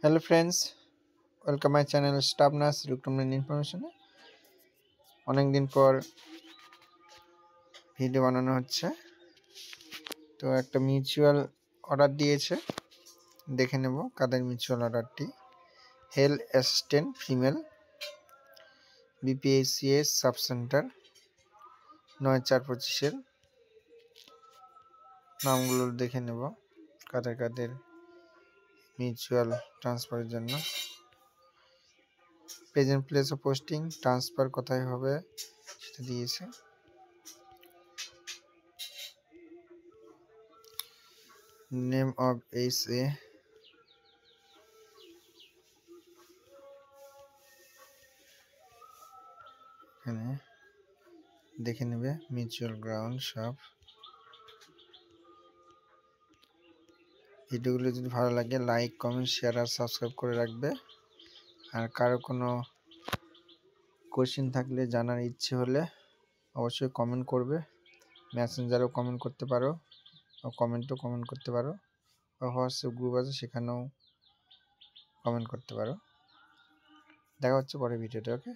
Hello friends, welcome my channel Staff Nurse Recruitment Information. অনেক দিন পর ভিডিও বানানো হচ্ছে। তো একটা মিউচুয়াল অর্ডার দিয়েছে, দেখে নেব কাদের মিউচুয়াল অর্ডারটি। Health assistant female BPSCS sub centre ৯/৪/২৫-এর নামগুলো দেখে নেব কাদের কাদের মিউচুয়াল ট্রান্সফারের জন্য। Present place of posting, transfer কোথায় হবে সেটা দিয়েছে। নেম অফ SA, এখানে দেখে নেবে মিউচুয়াল গ্রাউন্ড সব। ভিডিওগুলো যদি ভালো লাগে লাইক, কমেন্ট, শেয়ার আর সাবস্ক্রাইব করে রাখবে। আর কারো কোনো কোশ্চেন থাকলে, জানার ইচ্ছে হলে অবশ্যই কমেন্ট করবে। মেসেঞ্জারেও কমেন্ট করতে পারো, কমেন্ট করতে পারো, বা হোয়াটসঅ্যাপ গ্রুপ আছে সেখানেও কমেন্ট করতে পারো। দেখা হচ্ছে পরের ভিডিওতে। ওকে।